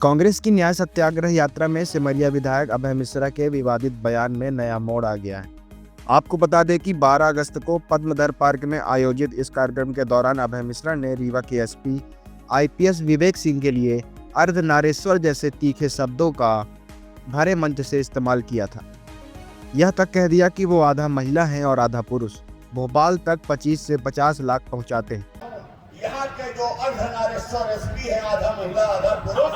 कांग्रेस की न्याय सत्याग्रह यात्रा में सिमरिया विधायक अभय मिश्रा के विवादित बयान में नया मोड़ आ गया है। आपको बता दें कि 12 अगस्त को पद्मदर पार्क में आयोजित इस कार्यक्रम के दौरान अभय मिश्रा ने रीवा के एसपी आईपीएस विवेक सिंह के लिए अर्धनारेश्वर जैसे तीखे शब्दों का भरे मंच से इस्तेमाल किया था। यह तक कह दिया कि वो आधा महिला हैं और आधा पुरुष, भोपाल तक 25 से 50 लाख पहुंचाते हैं। यहाँ के जो अर्धनारेश्वर एसपी है आधा महिला आधा पुरुष,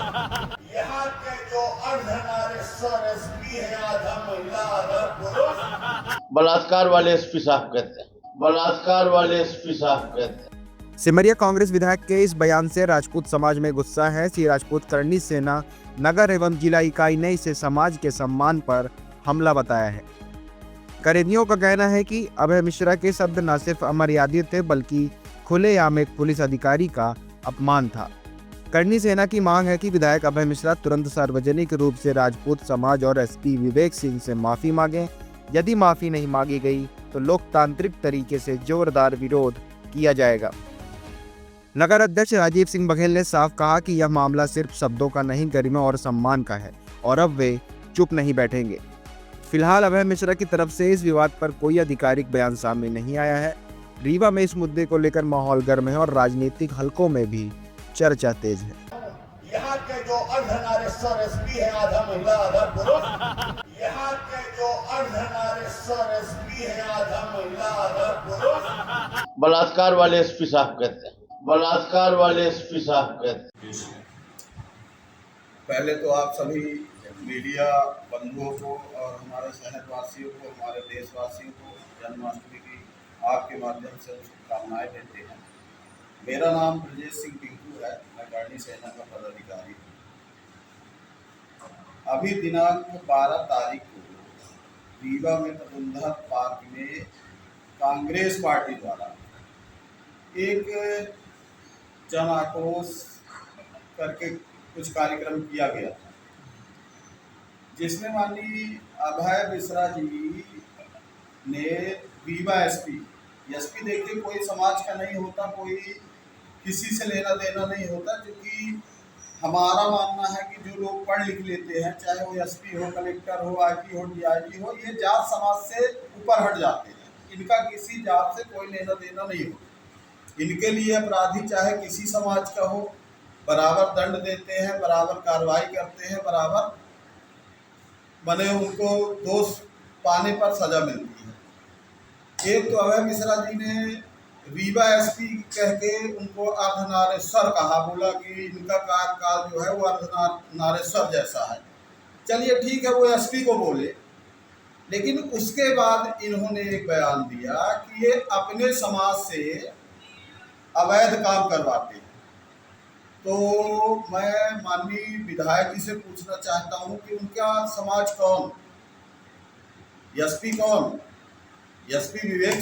यहाँ के जो अर्धनारेश्वर एसपी है आधा महिला आधा पुरुष, बलात्कार वाले एसपी साहब कहते हैं, बलात्कार वाले एसपी साहब कहते हैं। सिमरिया कांग्रेस विधायक के इस बयान से राजपूत समाज में गुस्सा है। श्री राजपूत करनी सेना नगर एवं जिला इकाई ने इसे समाज के सम्मान पर हमला बताया है। करेदियों का कहना है कि अभय मिश्रा के शब्द न सिर्फ अमर्यादित थे बल्कि खुलेआम एक पुलिस अधिकारी का अपमान था। करनी सेना की मांग है कि विधायक अभय मिश्रा तुरंत सार्वजनिक रूप से राजपूत समाज और एसपी विवेक सिंह से माफी मांगे। यदि माफी नहीं मांगी गई तो लोकतांत्रिक तरीके से जोरदार विरोध किया जाएगा। नगर अध्यक्ष राजीव सिंह बघेल ने साफ कहा कि यह मामला सिर्फ शब्दों का नहीं, गरिमा और सम्मान का है और अब वे चुप नहीं बैठेंगे। फिलहाल अभय मिश्रा की तरफ से इस विवाद पर कोई आधिकारिक बयान सामने नहीं आया है। रीवा में इस मुद्दे को लेकर माहौल गर्म है और राजनीतिक हलकों में भी चर्चा तेज है। यहाँ के जो अर्धनारेश्वर एसपी है आधा महिला आधा पुरुष, यहाँ के जो अर्धनारेश्वर एसपी है आधा महिला आधा पुरुष, बलात्कार वाले एसपी साहब कहते हैं, बलात्कार वाले एसपी साहब कहते हैं। पहले तो आप सभी मीडिया बंधुओं को और हमारे शहरवासियों को, हमारे देशवासियों को जन्माष्टमी की आपके माध्यम से शुभकामनाएं देते हैं। मेरा नाम ब्रजेश सिंह टिंकू है, मैं करनी सेना का पदाधिकारी हूँ। अभी दिनांक 12 तारीख को रीवा में पद्मदर पार्क में कांग्रेस पार्टी द्वारा एक जन आक्रोश करके कुछ कार्यक्रम किया गया था, जिसमें माननीय अभय मिश्रा जी ने रीवा एसपी देखिए कोई समाज का नहीं होता, कोई किसी से लेना देना नहीं होता, क्योंकि हमारा मानना है कि जो लोग पढ़ लिख लेते हैं, चाहे वो एसपी हो, कलेक्टर हो, आईजी हो, डीआईजी हो, ये जात समाज से ऊपर हट जाते हैं। इनका किसी जात से कोई लेना देना नहीं होता। इनके लिए अपराधी चाहे किसी समाज का हो, बराबर दंड देते हैं, बराबर कार्रवाई करते हैं, बराबर बने उनको दोष पाने पर सजा मिलती है। एक तो अभय मिश्रा जी ने रीवा एसपी कह के उनको अर्धनारेश्वर कहा, बोला कि इनका कार्यकाल जो है वो अर्धनारेश्वर जैसा है। चलिए ठीक है, वो एसपी को बोले, लेकिन उसके बाद इन्होंने एक बयान दिया कि ये अपने समाज से अवैध काम करवाते हैं। तो मैं माननीय विधायक जी से पूछना चाहता हूं कि उनका समाज कौन, एसपी कौन, एसपी विवेक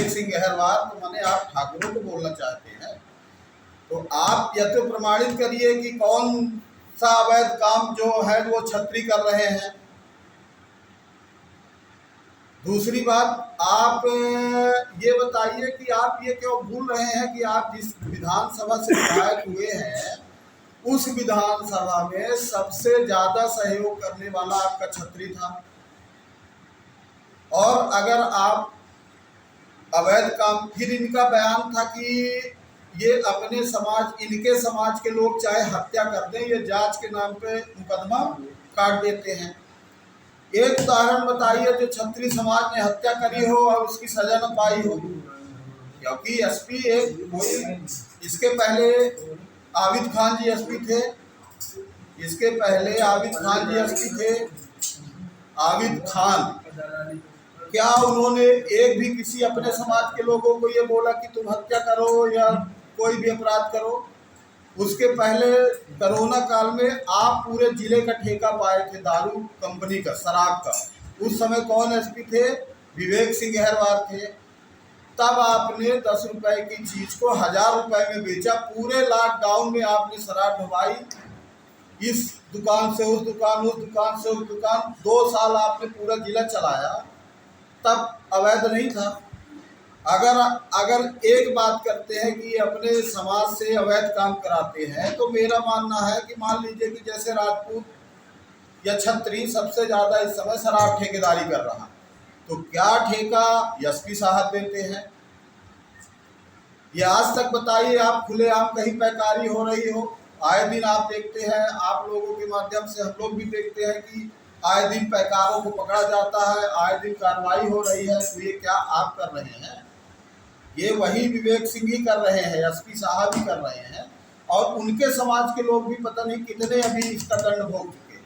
सिंह अहरवार, तो माने आप ठाकुरों को बोलना चाहते हैं, तो आप यह तो प्रमाणित करिए कि कौन सा अवैध काम जो है वो छत्री कर रहे हैं। दूसरी बात, आप ये बताइए कि आप ये क्यों भूल रहे हैं कि आप जिस विधानसभा से विधायक हुए हैं उस विधानसभा में सबसे ज्यादा सहयोग करने वाला आपका छत्री था। और अगर आप अवैध काम, फिर इनका बयान था कि ये अपने समाज, इनके समाज के लोग चाहे हत्या कर दें, ये जांच के नाम पे मुकदमा काट देते हैं। एक उदाहरण बताइए जो छत्री समाज ने हत्या करी हो और उसकी सजा न पाई हो, क्योंकि एसपी एक कोई, इसके पहले आबिद खान जी एसपी थे, इसके पहले आबिद खान जी एसपी थे। आबिद खान, क्या उन्होंने एक भी किसी अपने समाज के लोगों को ये बोला कि तुम हत्या करो या कोई भी अपराध करो? उसके पहले कोरोना काल में आप पूरे जिले का ठेका पाए थे दारू कंपनी का, शराब का। उस समय कौन एसपी थे? विवेक सिंह अहरवार थे। तब आपने 10 रुपए की चीज को 1000 रुपए में बेचा। पूरे लॉकडाउन में आपने शराब ढुलाई, इस दुकान से उस दुकान, उस दुकान से उस दुकान। 2 साल आपने पूरा जिला चलाया, तब अवैध नहीं था। अगर एक बात करते हैं कि अपने समाज से अवैध काम कराते हैं, तो मेरा मानना है कि मान लीजिए कि जैसे राजपूत या छत्री सबसे ज़्यादा इस समय शराब ठेकेदारी कर रहा है, तो क्या ठेका एसपी साहब देते हैं? ये आज तक बताइए आप, खुलेआम कहीं पैकारी हो रही हो? आए दिन आप देखते हैं, आप लोगों के माध्यम से हम लोग भी देखते हैं कि आए दिन पैकारों को पकड़ा जाता है, आए दिन कार्रवाई हो रही है। तो ये क्या आप कर रहे हैं? ये वही विवेक सिंह ही कर रहे हैं, एसपी साहब ही कर रहे हैं, और उनके समाज के लोग भी पता नहीं कितने अभी इसका दंड भोग चुके।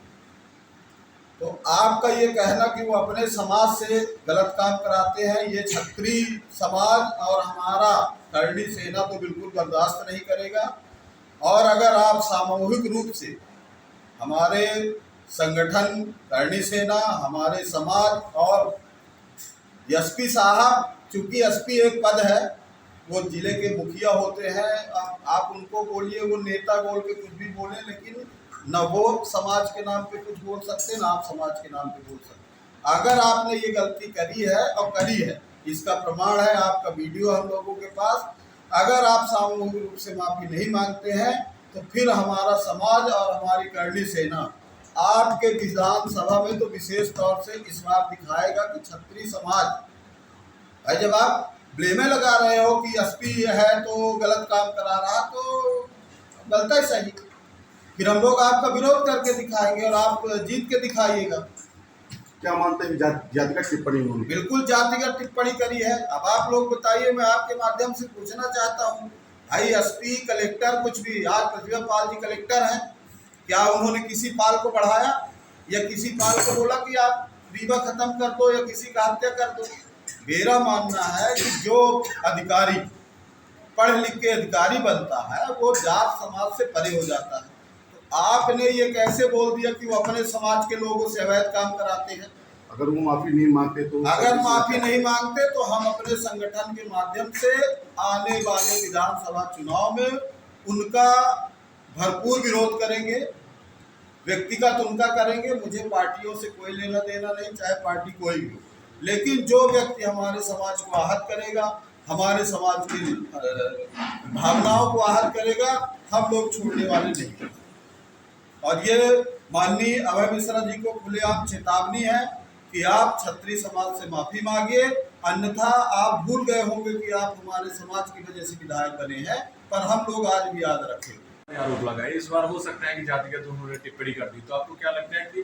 तो आपका ये कहना कि वो अपने समाज से गलत काम कराते हैं, ये छत्री समाज और हमारा करनी सेना तो बिल्कुल बर्दाश्त नहीं करेगा। और अगर आप सामूहिक रूप से हमारे संगठन करनी सेना, हमारे समाज और एसपी साहब, चूंकि एसपी एक पद है, वो जिले के मुखिया होते हैं, आप उनको बोलिए, वो नेता बोल के कुछ भी बोले, लेकिन न वो समाज के नाम पे कुछ बोल सकते, ना आप समाज के नाम पे बोल सकते। अगर आपने ये गलती करी है और करी है, इसका प्रमाण है आपका वीडियो हम लोगों के पास। अगर आप सामूहिक रूप से माफ़ी नहीं मांगते हैं, तो फिर हमारा समाज और हमारी करनी सेना आपके विधानसभा में तो विशेष तौर से इस बात दिखाएगा कि छत्री समाज भाई, जब आप ब्लेमे लगा रहे हो कि एसपी है तो गलत काम करा रहा, तो गलत है सही, फिर हम लोग आपका विरोध करके दिखाएंगे और आप जीत के दिखाइएगा। क्या मानते हैं जातिगत टिप्पणी उन्होंने? बिल्कुल जातिगत टिप्पणी करी है। अब आप लोग बताइए, मैं आपके माध्यम से पूछना चाहता हूँ, भाई एसपी, कलेक्टर, कुछ भी, आज प्रतिभा पाल जी कलेक्टर हैं, क्या उन्होंने किसी पाल को बढ़ाया या किसी पाल को बोला कि आप रीवा खत्म कर दो या किसी का हत्या कर दो? मेरा मानना है कि जो अधिकारी पढ़ लिख के अधिकारी बनता है, वो जात समाज से परे हो जाता है। तो आपने ये कैसे बोल दिया कि वो अपने समाज के लोगों से अवैध काम कराते हैं? अगर वो माफी नहीं मांगते तो? अगर माफी नहीं मांगते तो हम अपने संगठन के माध्यम से आने वाले विधानसभा चुनाव में उनका भरपूर विरोध करेंगे, व्यक्तिगत उनका करेंगे। मुझे पार्टियों से कोई लेना देना नहीं, चाहे पार्टी कोई भी हो, लेकिन जो व्यक्ति हमारे समाज को आहत करेगा, हमारे समाज की भावनाओं को आहत करेगा, हम लोग छोड़ने वाले नहीं। और ये माननीय अभय मिश्रा जी को खुलेआम चेतावनी है कि आप छत्री समाज से माफी मांगिए, अन्यथा आप भूल गए होंगे कि आप हमारे समाज की वजह से विधायक बने हैं, पर हम लोग आज भी याद रखेंगे। आरोप लगाए, इस बार हो सकता है कि जातिगत उन्होंने टिप्पणी कर दी, तो आपको क्या लगता है कि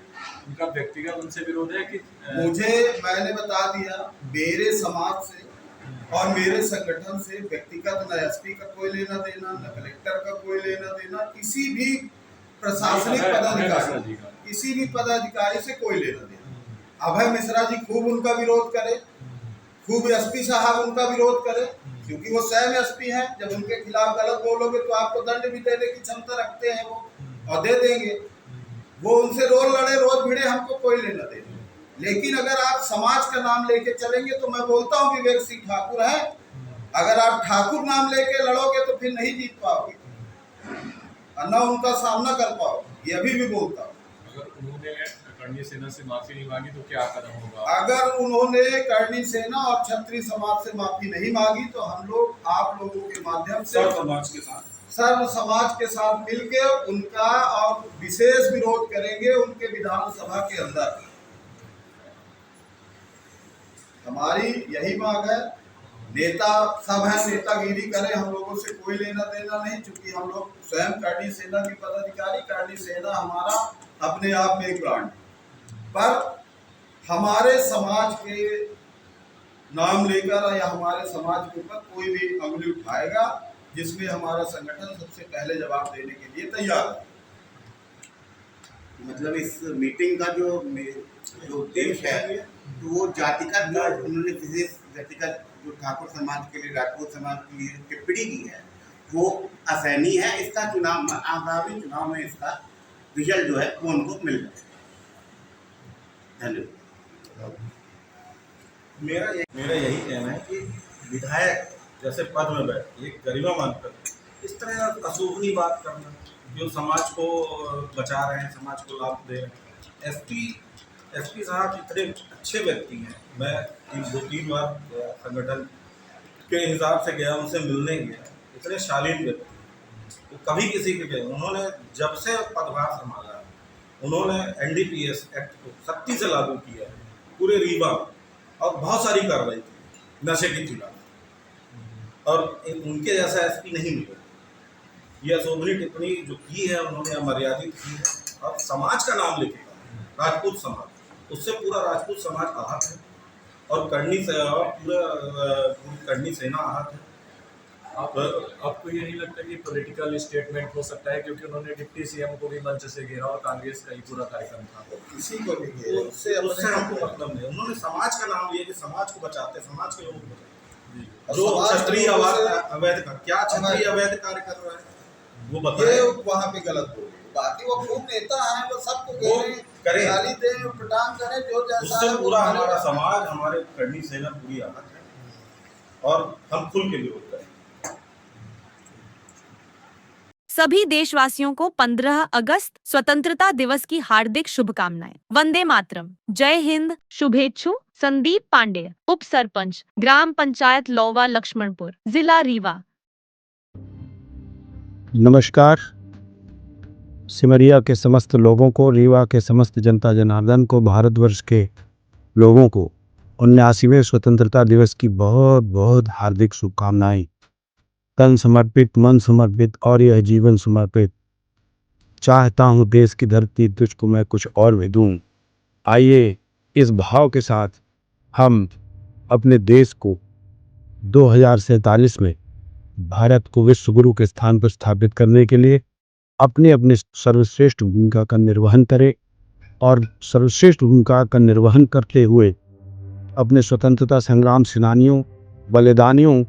उनका व्यक्तिगत उनसे विरोध है कि? मैंने बता दिया, मेरे समाज से और मेरे संगठन से व्यक्तिगत न एसपी का कोई लेना देना, न कलेक्टर का कोई लेना देना, किसी भी प्रशासनिक पदाधिकारी, किसी भी पदाधिकारी से कोई लेना देना। अभय मिश्रा जी खूब उनका विरोध करे, खूब एसपी साहब उनका विरोध करे, क्योंकि वो स्वयं एसपी हैं। जब उनके खिलाफ गलत बोलोगे तो आपको दंड भी देने की क्षमता रखते हैं वो, और दे देंगे। वो उनसे रोज लड़े, रोज भिड़े, हमको कोई लेना देना। लेकिन अगर आप समाज का नाम लेके चलेंगे, तो मैं बोलता हूँ विवेक सिंह ठाकुर है, अगर आप ठाकुर नाम लेके लड़ोगे तो फिर नहीं जीत पाओगे और न उनका सामना कर पाओगे, ये अभी भी बोलता हूँ। अगर उन्होंने करनी सेना से माफी नहीं मांगी तो क्या कदम होगा? अगर उन्होंने करनी सेना और छत्री समाज से माफी नहीं मांगी, तो हम लोग आप लोगों के माध्यम से सर्व समाज के साथ मिलकर उनका और विशेष विरोध करेंगे उनके विधानसभा के अंदर। हमारी यही मांग है। नेता सब है, नेतागिरी करें, हम लोगों से कोई लेना देना नहीं, क्योंकि हम लोग स्वयं करनी सेना के पदाधिकारी, करनी सेना हमारा अपने आप में एक ब्रांड। पर हमारे समाज के नाम लेकर या हमारे समाज के ऊपर कोई भी अंगुली उठाएगा, जिसमें हमारा संगठन सबसे पहले जवाब देने के लिए तैयार है। मतलब इस मीटिंग का जो उद्देश्य है, तो वो जातिगत जो उन्होंने विशेष व्यक्तिगत जो ठाकुर समाज के लिए, राजपूत समाज के लिए टिप्पणी की है, वो असहनीय है। इसका चुनाव, आगामी चुनाव में इसका रिजल्ट जो है वो उनको मिल जाए। धन्यवाद। मेरा यही कहना है कि विधायक जैसे पद में बैठ एक गरिमा मानकर इस तरह अशोभनीय बात करना, जो समाज को बचा रहे हैं, समाज को लाभ दे रहे हैं। एसपी साहब इतने अच्छे व्यक्ति हैं। मैं 2-3 बार संगठन के हिसाब से गया, उनसे मिलने गया, इतने शालीन व्यक्ति, वो कभी किसी के गए, उन्होंने जब से पदभार संभाला है, उन्होंने एनडीपीएस एक्ट को सख्ती से लागू किया है पूरे रीवा में, और बहुत सारी कार्रवाई की नशे के खिलाफ, और उनके जैसा एसपी नहीं मिला। ये अशोभनीय टिप्पणी जो की है उन्होंने, अमर्यादित की है, और समाज का नाम लेके कहा, राजपूत समाज, उससे पूरा राजपूत समाज आहत है, और पूरी करनी सेना आहत है। आपको ये नहीं लगता कि पॉलिटिकल स्टेटमेंट हो सकता है, क्योंकि उन्होंने डिप्टी सीएम को भी मंच से घेरा और कांग्रेस का ही पूरा कार्यक्रम था, किसी को भी घेरे, उससे हमको मतलब नहीं, उन्होंने समाज का नाम लिया कि समाज को बचाते, समाज के लोगों को बचाते। जो क्षत्रिय अवैध का क्या क्षत्रिय अवैध कार्य कर रहा है वो बताए, ये वहाँ पे गलत बोले, बाकी वो खूब नेता हैं, वो सबको करें, गाली दे, प्रटांग करें, जो जैसा उससे है पूरा वो हमारा समाज, हमारे करनी सेना पूरी आहत है, और हम खुल के विरोध करें। सभी देशवासियों को 15 अगस्त स्वतंत्रता दिवस की हार्दिक शुभकामनाएं। वंदे मातरम। जय हिंद। शुभेच्छु संदीप पांडे, उप सरपंच, ग्राम पंचायत लौवा लक्ष्मणपुर, जिला रीवा। नमस्कार। सिमरिया के समस्त लोगों को, रीवा के समस्त जनता जनार्दन को, भारतवर्ष के लोगों को 79वें स्वतंत्रता दिवस की बहुत बहुत हार्दिक शुभकामनाएं। तन समर्पित, मन समर्पित और यह जीवन समर्पित, चाहता हूँ देश की धरती तुझको मैं कुछ और भी दूँ। आइए इस भाव के साथ हम अपने देश को 2047 में भारत को विश्व गुरु के स्थान पर स्थापित करने के लिए अपने अपने सर्वश्रेष्ठ भूमिका का निर्वहन करें, और सर्वश्रेष्ठ भूमिका का निर्वहन करते हुए अपने स्वतंत्रता संग्राम सेनानियों, बलिदानियों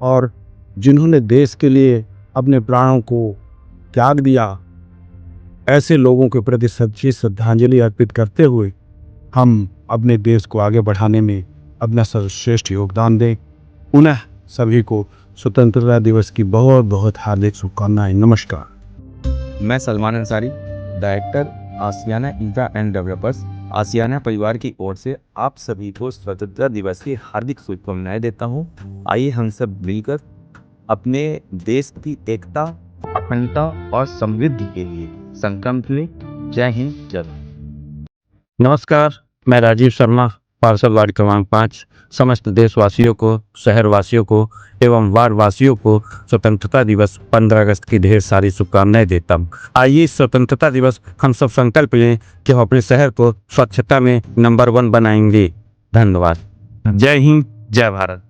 और जिन्होंने देश के लिए अपने प्राणों को त्याग दिया, ऐसे लोगों के प्रति सच्ची श्रद्धांजलि अर्पित करते हुए हम अपने देश को आगे बढ़ाने में अपना सर्वश्रेष्ठ योगदान दें। पुनः सभी को स्वतंत्रता दिवस की बहुत बहुत हार्दिक शुभकामनाएं। नमस्कार। मैं Salman Ansari, director Aashiyana infra and developers, Aashiyana परिवार की ओर से आप सभी को स्वतंत्रता दिवस की हार्दिक शुभकामनाएं देता हूं। आइए हम सब मिलकर अपने देश की एकता, अखंडता और समृद्धि के लिए संकल्प लें। जय हिंद, जय भारत। नमस्कार, मैं राजीव शर्मा, पार्षद वार्ड क्रमांक 5, समस्त देशवासियों को, शहरवासियों को एवं वार्डवासियों को स्वतंत्रता दिवस 15 अगस्त की ढेर सारी शुभकामनाएं देता हूँ। आइए इस स्वतंत्रता दिवस हम सब संकल्प लें कि हम अपने शहर को स्वच्छता में नंबर 1 बनाएंगे। धन्यवाद। जय हिंद, जय भारत।